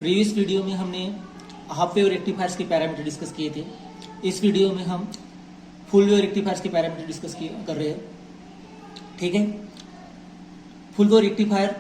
Previous video में हमने half wave rectifiers के पैरामीटर डिस्कस किए थे। इस वीडियो में हम फुल वेव रेक्टिफायर्स के पैरामीटर डिस्कस कर रहे हैं। ठीक है, फुल वेव रेक्टिफायर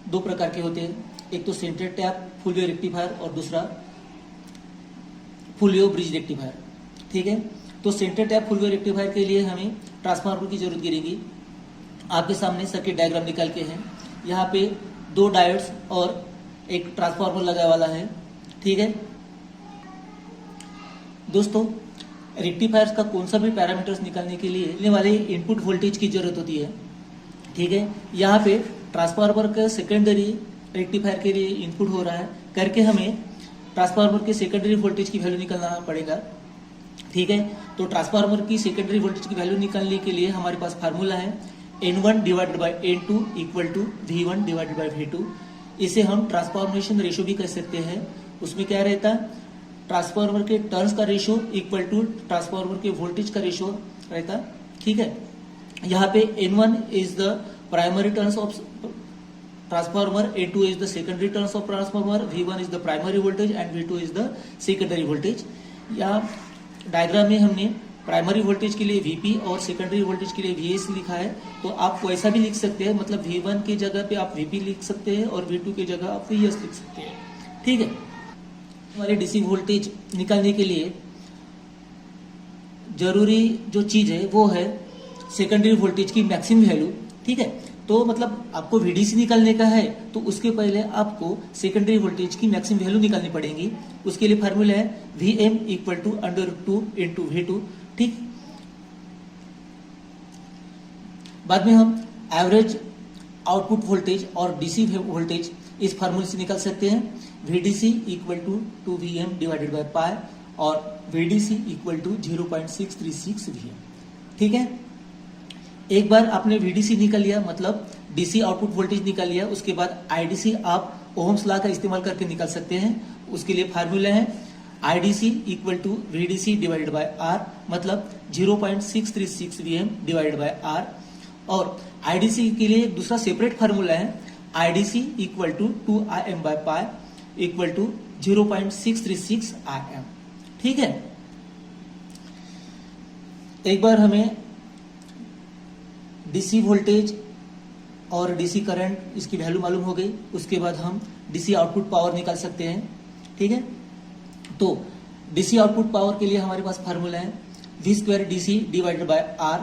दो प्रकार के होते हैं, एक तो centre tap full wave rectifier और दूसरा फुल वेव ब्रिज रेक्टिफायर। ठीक है, तो centre tap full wave rectifier के लिए हमें ट्रांसफार्मर की जरूरत गिरेगी। आपके सामने सर्किट डायग्राम निकाल के हैं, यहाँ पे दो डायोड्स और एक ट्रांसफार्मर लगा वाला है। ठीक है दोस्तों, रेक्टिफायर्स का कौन सा भी पैरामीटर्स निकालने के लिए लेने वाले इनपुट वोल्टेज की जरूरत होती है। ठीक है, यहाँ पे ट्रांसफार्मर का सेकेंडरी रेक्टिफायर के लिए इनपुट हो रहा है करके हमें ट्रांसफार्मर के सेकेंडरी वोल्टेज की वैल्यू निकालना पड़ेगा। ठीक है, तो ट्रांसफार्मर की सेकेंडरी वोल्टेज की वैल्यू निकालने के लिए हमारे पास फार्मूला है N1 divided by N2 equal to V1 divided by V2। इसे हम ट्रांसफॉर्मेशन रेशियो भी कह सकते हैं। उसमें क्या रहता है, ट्रांसफार्मर के टर्न्स का रेशियो इक्वल टू ट्रांसफार्मर के वोल्टेज का रेशियो रहता। ठीक है, यहाँ पे N1 is the primary turns of transformer, N2 is the secondary turns of transformer, V1 is the primary voltage and V2 is the secondary voltage. या diagram में हमने प्राइमरी वोल्टेज के लिए Vp और सेकेंडरी वोल्टेज के लिए Vs लिखा है, तो आप वैसा भी लिख सकते हैं, मतलब V1 की जगह पे आप Vp लिख सकते हैं और V2 की जगह आप Vs लिख सकते हैं। ठीक है, हमारे डीसी वोल्टेज निकालने के लिए जरूरी जो चीज है वो है सेकेंडरी वोल्टेज की मैक्सिमम वैल्यू। ठीक है, तो मतलब आपको VDC निकालने का है तो उसके पहले आपको सेकेंडरी वोल्टेज की मैक्सिमम वैल्यू निकालनी पड़ेगी। उसके लिए फार्मूला है Vm equal to √2 into V2। ठीक, बाद में हम एवरेज आउटपुट वोल्टेज और डीसी वोल्टेज इस फार्मूले से निकाल सकते हैं। VDC equal to 2Vm divided by pi और VDC इक्वल टू 0.636 Vm। ठीक है, एक बार आपने VDC निकाल लिया, मतलब डीसी आउटपुट वोल्टेज निकाल लिया, उसके बाद IDC आप ओहम्स लॉ का इस्तेमाल करके निकाल सकते हैं। उसके लिए फार्मूला है IDC equal to VDC divided bye R, मतलब 0.636 Vm डिवाइडेड बाय R। और IDC के लिए एक दूसरा सेपरेट फार्मूला है IDC equal to 2Im by pi equal to 0.636 Im। ठीक है, एक बार हमें डीसी वोल्टेज और डीसी करंट इसकी वैल्यू मालूम हो गई, उसके बाद हम डीसी आउटपुट पावर निकाल सकते हैं। ठीक है, तो डीसी आउटपुट पावर के लिए हमारे पास फार्मूला है V² DC divided by R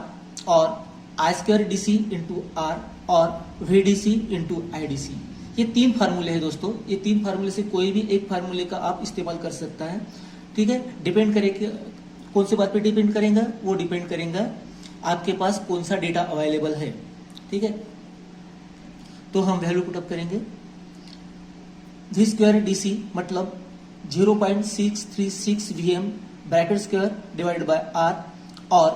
और I² DC इंटू R और VDC इंटू IDC। ये तीन फार्मूले हैं दोस्तों, ये तीन फार्मूले से कोई भी एक फार्मूले का आप इस्तेमाल कर सकता है। ठीक है, डिपेंड करेगा कौन सी बात पे डिपेंड करेगा, वो डिपेंड करेगा आपके पास कौन सा डेटा अवेलेबल है। ठीक है, तो हम वैल्यू पुटअप करेंगे। V² DC मतलब 0.636 Vm bracket square divided bye R और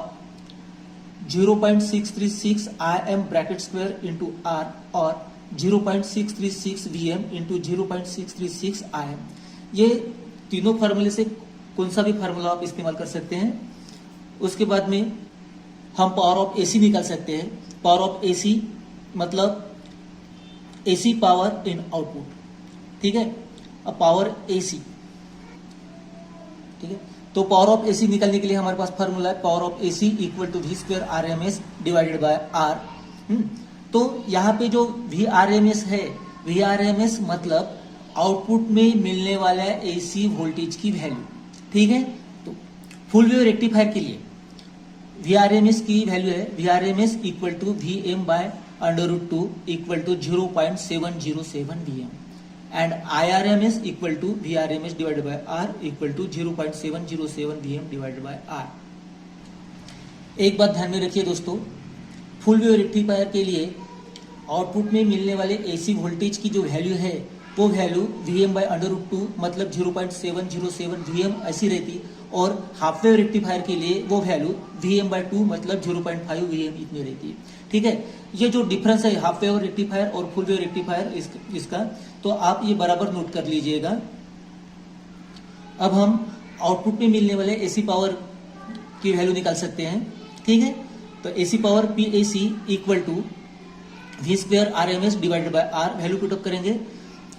0.636 Im bracket square into R और 0.636 Vm इंटू 0.636 Im। ये तीनों फार्मूले से कौन सा भी फार्मूला आप इस्तेमाल कर सकते हैं। उसके बाद में हम पावर ऑफ AC निकाल सकते हैं। पावर ऑफ AC मतलब AC पावर इन आउटपुट। ठीक है, अब पावर AC। ठीक है, तो पावर ऑफ AC निकालने के लिए हमारे पास फार्मूला है power of AC equal to V² RMS divided bye R। तो यहाँ पे जो VRMS है, VRMS मतलब आउटपुट में मिलने वाला AC वोल्टेज की वैल्यू। ठीक है, तो फुल वेव रेक्टिफायर के लिए VRMS की वैल्यू है VRMS equal to Vm by √2 equal to 0.707 Vm and IRMS equal to VRMS divided bye R equal to 0.707 Vm divided bye R। एक बात ध्यान में रखिए दोस्तों, फुल वेव रेक्टिफायर के लिए आउटपुट में मिलने वाले AC वोल्टेज की जो वैल्यू है वो वैल्यू Vm बाय √2 मतलब 0.707 Vm ऐसी रहती, और हाफ वेव रेक्टिफायर के लिए वो वैल्यू Vm बाय 2 मतलब 0.5 Vm इतनी रहती है। ठीक है, ये जो डिफरेंस है हाफ वेव रेक्टिफायर और फुल वेव रेक्टिफायर इसका, तो आप ये बराबर नोट कर लीजिएगा। अब हम आउटपुट में मिलने वाले AC पावर की वैल्यू निकाल सकते हैं। ठीक है, तो AC power PAC equal to V² RMS divided bye R, value put up करेंगे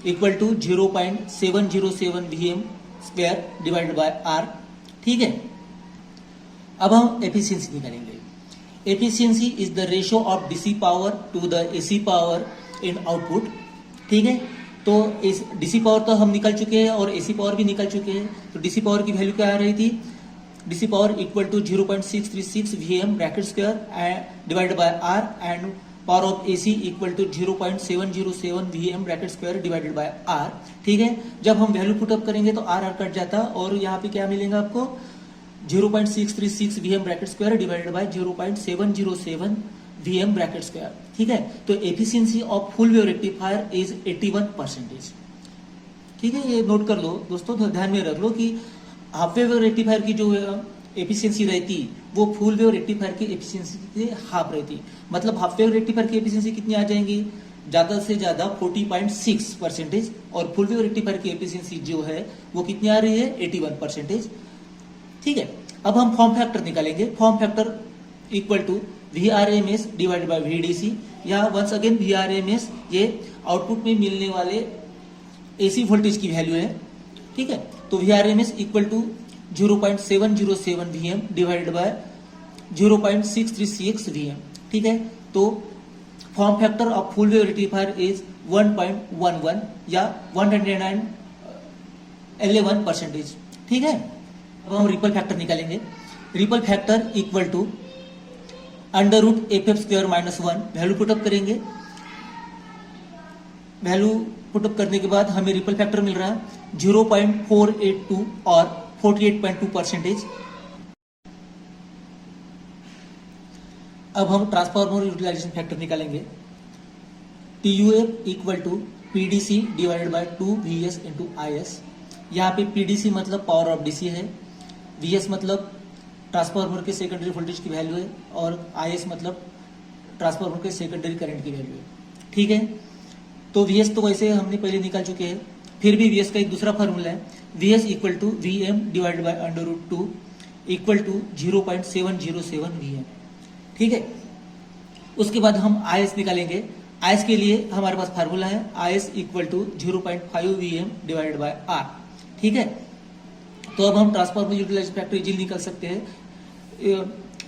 equal to 0.707 Vm square divided bye R। ठीक है, अब हम एफिशिएंसी निकालेंगे। Efficiency is the ratio of DC power to the AC power in output. ठीक है, तो इस डीसी पावर तो हम निकल चुके हैं और एसी पावर भी निकल चुके हैं। तो डीसी पावर की वैल्यू क्या आ रही थी? DC power equal to 0.636 Vm bracket square divided bye R and power of AC equal to 0.707 Vm bracket square divided bye R। ठीक है, जब हम वैल्यू पुटअप करेंगे तो R कट जाता और यहाँ पे क्या मिलेगा आपको? 0.636 Vm bracket square divided bye 0.707 Vm bracket square. ठीक है, तो efficiency of full wave rectifier is 81%। ठीक है, ये नोट कर लो दोस्तों, ध्यान में रख लो कि हाफ वेव रेक्टिफायर की जो एफिशिएंसी रहती वो फुल वेव रेक्टिफायर की एफिशिएंसी से हाफ रहती। मतलब हाफ वेव रेक्टिफायर की एफिशिएंसी कितनी आ जाएंगी? ज्यादा से ज्यादा 40.6% और फुल वेव रेक्टिफायर की एफिशिएंसी जो है वो कितनी आ रही है? 81%। ठीक है, अब हम फॉर्म फैक्टर निकालेंगे। Form factor equal to VRMS divided by VDC, या वंस अगेन VRMS ये आउटपुट में मिलने वाले एसी वोल्टेज की वैल्यू है। ठीक है, तो VRMS equal to 0.707 Vm divided by 0.636 Vm। ठीक है, तो form factor of full wave rectifier is 1.11 या 111%। ठीक है, अब हम रिपल फैक्टर निकालेंगे। Ripple factor equal to under root F square -1। Value put up करेंगे। वैल्यू पुटअप करने के बाद हमें रिपल फैक्टर मिल रहा है 0.482 और 48.2%। अब हम ट्रांसफार्मर यूटिलाइजेशन फैक्टर निकालेंगे। TUF equal to PDC divided by 2VS into IS। यहाँ पे PDC मतलब पावर ऑफ डीसी है, VS मतलब ट्रांसफार्मर के सेकेंडरी वोल्टेज की वैल्यू है और IS मतलब ट्रांसफार्मर के सेकेंडरी करंट की वैल्यू है। ठीक है, तो VS तो वैसे हमने पहले निकाल चुके हैं, फिर भी VS का एक दूसरा फार्मूला है। VS equal to VM divided by under root 2 equal to 0.707 Vm। ठीक है, उसके बाद हम IS निकालेंगे। IS के लिए हमारे पास फार्मूला है IS equal to 0.5 Vm divided bye R। ठीक है, तो अब हम ट्रांसफार्मर यूटिलाइजेशन फैक्टर इजीली निकाल सकते हैं।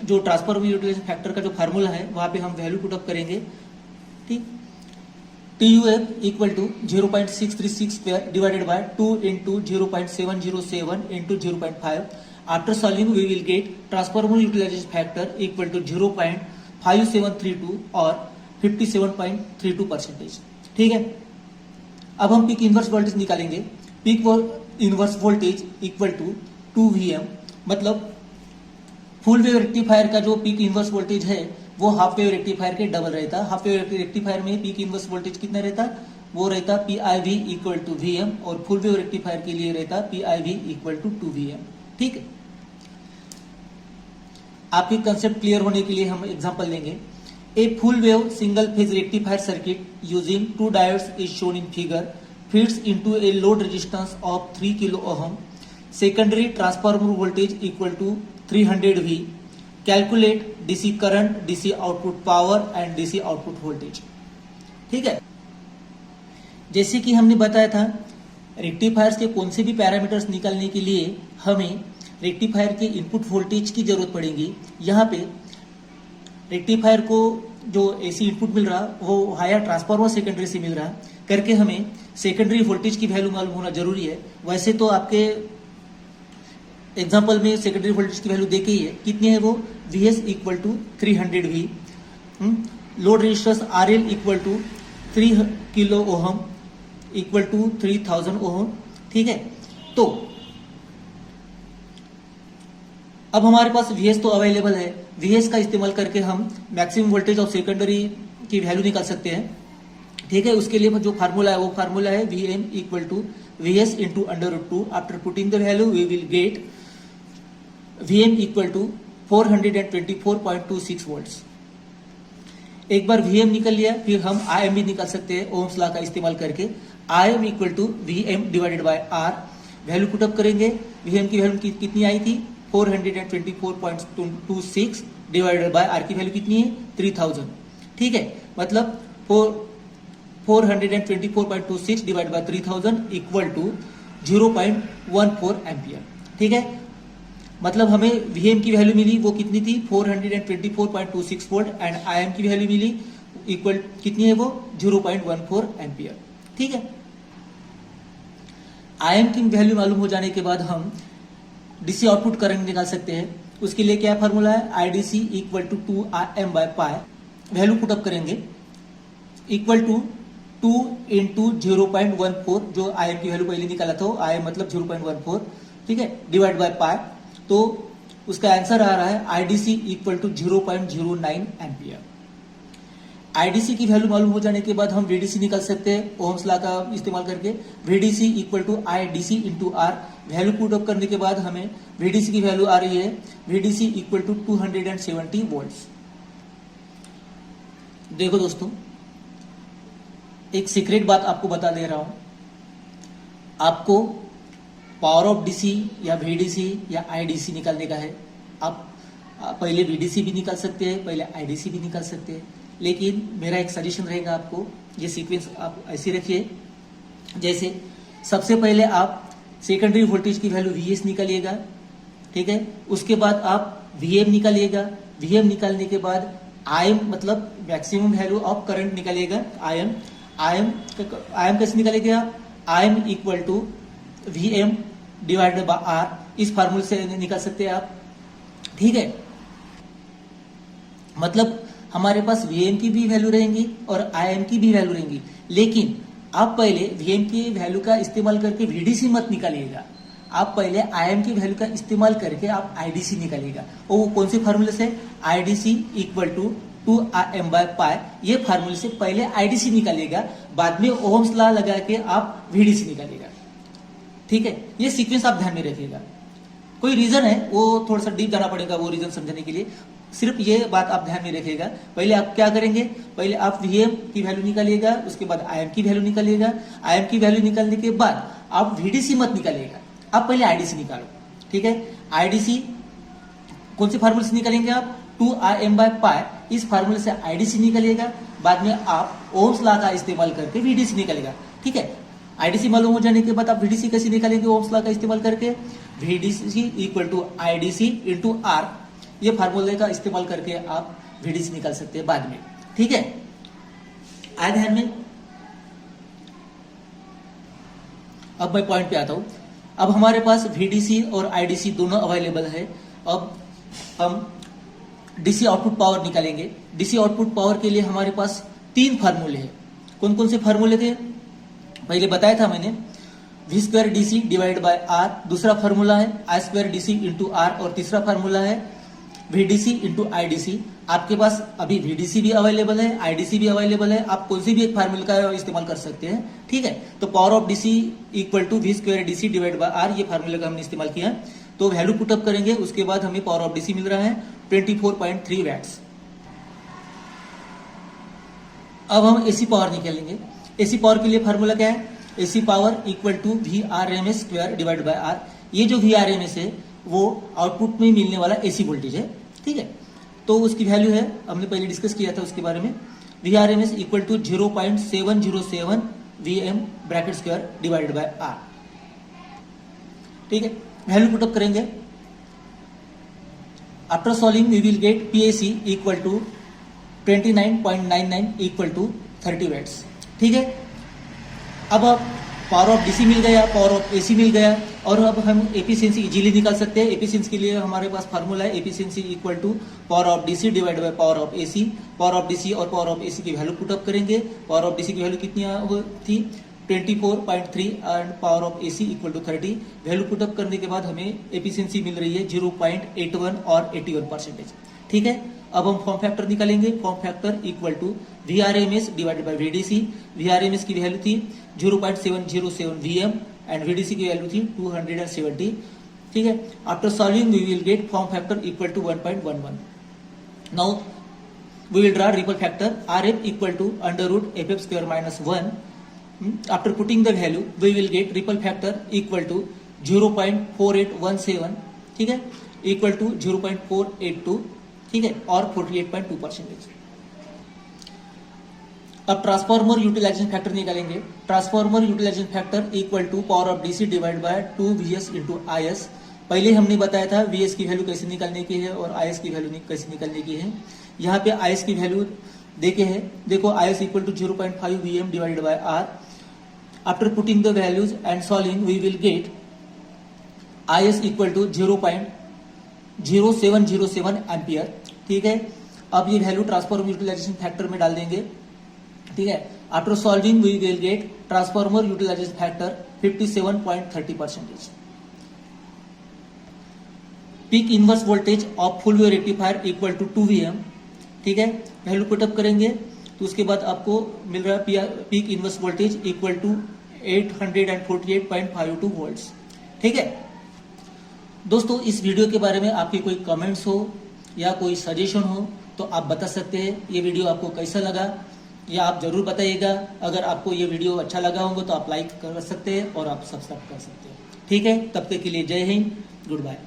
जो ट्रांसफार्मर यूटिलाइजेशन फैक्टर का जो फार्मूला है वहां पे हम वैल्यू पुट अप करेंगे। ठीक, TUF equal to 0.636 square divided by 2 into 0.707 into 0.5। After solving we will get transformer utilization factor equal to 0.5732 और 57.32%। ठीक है, अब हम पीक इनवर्स वोल्टेज निकालेंगे। Peak inverse voltage equal to 2Vm, मतलब फुल वेव रेक्टिफायर का जो पीक इनवर्स वोल्टेज है वो हाफ वेव रेक्टिफायर के डबल रहता। हाफ वेव रेक्टिफायर में पीक इनवर्स वोल्टेज कितना रहता? वो रहता PIV इक्वल टू Vm और फुल वेव रेक्टिफायर के लिए रहता PIV इक्वल टू 2Vm। ठीक है, आपके कंसेप्ट क्लियर होने के लिए हम एग्जांपल लेंगे। A full wave single phase rectifier circuit using 2 diodes is shown in figure, feeds into a load resistance of 3 kilo ohm, secondary transformer voltage equal to 300 V, calculate DC current, DC output power and DC output voltage. ठीक है, जैसे कि हमने बताया था rectifiers के कौन से भी पैरामीटर्स निकालने के लिए हमें रेक्टिफायर के इनपुट वोल्टेज की जरूरत पड़ेगी। यहाँ पे रेक्टिफायर को जो एसी इनपुट मिल रहा वो हायर ट्रांसफार्मर सेकेंडरी से मिल रहा करके हमें सेकेंडरी वोल्टेज की वैल्यू मालूम होना जरूरी है। वैसे तो आपके एग्जांपल में सेकेंडरी वोल्टेज की वैल्यू देके ही है, कितनी है वो? VS equal to 300 V, load resistance RL equal to 3 kilo ohm equal to 3000 ohm. ठीक है, तो अब हमारे पास VS तो अवेलेबल है। VS का इस्तेमाल करके हम मैक्सिमम वोल्टेज ऑफ सेकेंडरी की वैल्यू निकाल सकते हैं। ठीक है, उसके लिए जो फार्मूला है वो फार्मूला है VM equal to VS into under root 2। After putting the value we will get VM equal to 424.26 volts. एक बार VM निकल लिया फिर हम IM भी निकाल सकते हैं ओम्स लॉ का इस्तेमाल करके। IM equal to VM divided bye R। Value put up करेंगे। VM की वैल्यू कितनी आई थी? 424.26 डिवाइडेड बाय R की वैल्यू कितनी है? 3000। ठीक है, मतलब 424.26 divide by 3000 equal to 0.14 ampere. ठीक है, मतलब हमें Vm की वैल्यू मिली वो कितनी थी 424.26 वोल्ट एंड Im की वैल्यू मिली इक्वल कितनी है वो 0.14 एम्पियर। ठीक है, Im की वैल्यू मालूम हो जाने के बाद हम डीसी आउटपुट करंट निकाल सकते हैं। उसके लिए क्या फॉर्मूला है, IDC equal to 2Im by pi, value put up करेंगे इक्वल टू 2 इंटू 0.14 जो Im की वैल्यू पहले निकाला था, Im मतलब 0.14, ठीक है, डिवाइड बाय पाई, तो उसका आंसर आ रहा है IDC equal to 0.09 ampere. IDC की वैल्यू मालूम हो जाने के बाद हम VDC निकाल सकते हैं ओहम्स लॉ का इस्तेमाल करके। VDC equal to IDC into R, value put up करने के बाद हमें VDC की वैल्यू आ रही है VDC इक्वल टू 270 वोल्ट्स। देखो दोस्तों, एक सीक्रेट बात आपको बता दे रहा हूं, आपको पावर ऑफ डीसी या VDC या IDC निकालने का है। आप पहले VDC भी निकाल सकते हैं, पहले IDC भी निकाल सकते हैं, लेकिन मेरा एक सजेशन रहेगा आपको, ये सीक्वेंस आप ऐसे रखिए। जैसे सबसे पहले आप सेकेंडरी वोल्टेज की वैल्यू VS निकालिएगा, ठीक है, उसके बाद आप VM निकालिएगा, VM निकालने के बाद IM मतलब मैक्सिमम वैल्यू ऑफ करंट निकालिएगा, IM कैसे निकालेंगे आप, IM equal to VM divided bye R, इस फार्मूले से निकाल सकते हैं आप। ठीक है, मतलब हमारे पास Vm की भी वैल्यू रहेंगी और Im की भी वैल्यू रहेंगी, लेकिन आप पहले Vm की वैल्यू का इस्तेमाल करके VDC मत निकालिएगा, आप पहले Im की वैल्यू का इस्तेमाल करके आप IDC निकालिएगा। वो कौन से फार्मूले से, IDC equal to 2Im by pi, ये फार्मूले से पहले IDC निकालिएगा, बाद में ओहम्स लॉ लगा के आप VDC निकालिएगा। ठीक है, ये सीक्वेंस आप ध्यान में रखिएगा। कोई रीजन है वो थोड़ा सा डीप जाना पड़ेगा वो रीजन समझने के लिए, सिर्फ ये बात आप ध्यान में रखिएगा। पहले आप क्या करेंगे, पहले आप Vm की वैल्यू निकालिएगा, उसके बाद Im की वैल्यू निकालिएगा, Im की वैल्यू निकालने के बाद आप VDC मत निकालिएगा, आप पहले IDC निकालो। ठीक है, IDC कौन से फार्मूले से निकालेंगे आप, 2Im बाय पाई, इस फार्मूले से IDC निकालिएगा, बाद में आप ओम्स लॉ का इस्तेमाल करके VDC निकालेगा। ठीक है, IDC मालूम हो जाने के बाद आप VDC कैसे निकालेंगे ओम्स लॉ का इस्तेमाल करके, VDC equal to IDC into R, ये फार्मूले का इस्तेमाल करके आप VDC निकाल सकते हैं बाद में। ठीक है, आए ध्यान में। अब मैं पॉइंट पे आता हूं। अब हमारे पास VDC और IDC दोनों अवेलेबल है। अब हम DC आउटपुट पावर निकालेंगे। DC आउटपुट पावर के लिए हमारे पास 3 फार्मूले हैं। कौन कौन से फार्मूले थे, पहले बताया था मैंने, V square DC divide by R, दूसरा फार्मूला है I square DC into R, और तीसरा फार्मूला है VDC इंटू IDC। आपके पास अभी VDC भी अवेलेबल है, IDC भी अवेलेबल है, आप कोई सी भी एक फार्मूले का इस्तेमाल कर सकते हैं। ठीक है, तो power of DC equal to V square DC divide by R, ये फार्मूले का हमने इस्तेमाल किया। तो वैल्यू पुटअप करेंगे, उसके बाद हमें पावर ऑफ DC मिल रहा है 24.3 वैट्स। अब हम AC पावर निकालेंगे। AC पावर के लिए फार्मूला क्या है, AC power equal to VRMS square divide by R। ये जो VRMS है वो आउटपुट में मिलने वाला AC वोल्टेज है। ठीक है, तो उसकी वैल्यू है, हमने पहले डिस्कस किया था उसके बारे में, VRMS equal to 0.707 VM bracket square divided bye R। ठीक है, वैल्यू पुटअप करेंगे। After solving we will get PAC equal to 29.99 equal to 30 watts. ठीक है, अब पावर ऑफ DC मिल गया, पावर ऑफ AC मिल गया, और अब हम एफिशिएंसी इजीली निकाल सकते हैं। एफिशिएंसी के लिए हमारे पास फार्मूला है efficiency equal to power of DC divide by power of AC। Power of DC और पावर ऑफ AC की वैल्यू पुटअप करेंगे। पावर ऑफ DC की वैल्यू कितनी थी 24.3 and power of AC equal to 30। Value put up करने के बाद हमें एफिशिएंसी मिल रही है 0.81 और 81%। ठीक है, अब हम फॉर्म फैक्टर निकालेंगे। Form factor equal to VRMS divided by VDC। VRMS की वैल्यू थी 0.707 VM एंड VDC की वैल्यू थी 270। ठीक है, after solving we will get form factor equal to 1.11। Now we will draw ripple factor RF equal to under root FF square minus 1। After putting the value we will get ripple factor equal to 0.4817। ठीक है, equal to 0.482। ठीक है, और 48.2%। अब transformer utilisation factor निकालेंगे। Transformer utilisation factor equal to power of DC divide by 2VS into IS। पहले हमने बताया था VS की वैल्यू कैसे निकालने की है और IS की वैल्यू कैसे निकालने की है। यहाँ पे IS की वैल्यू देखे है, देखो IS equal to 0.5 VM divided bye R। After putting the values and solving we will get IS equal to 0.0707 ampere. ठीक है, अब ये वैल्यू ट्रांसफॉर्मर यूटिलाइजेशन फैक्टर में डाल देंगे। ठीक है, after solving we will get transformer utilisation factor 57.30%। Peak inverse voltage of full wave rectifier equal to 2 VM। ठीक है, वैल्यू पुटअप करेंगे तो उसके बाद आपको मिल रहा है peak inverse voltage equal to 848.52 volts. ठीक है दोस्तों, इस वीडियो के बारे में आपके कोई कमेंट्स हो या कोई सजेशन हो तो आप बता सकते हैं। ये वीडियो आपको कैसा लगा या आप जरूर बताइएगा। अगर आपको ये वीडियो अच्छा लगा होगा तो आप लाइक कर सकते हैं और आप सब्सक्राइब कर सकते हैं। ठीक है, तब तक के लिए जय हिंद, गुड बाय।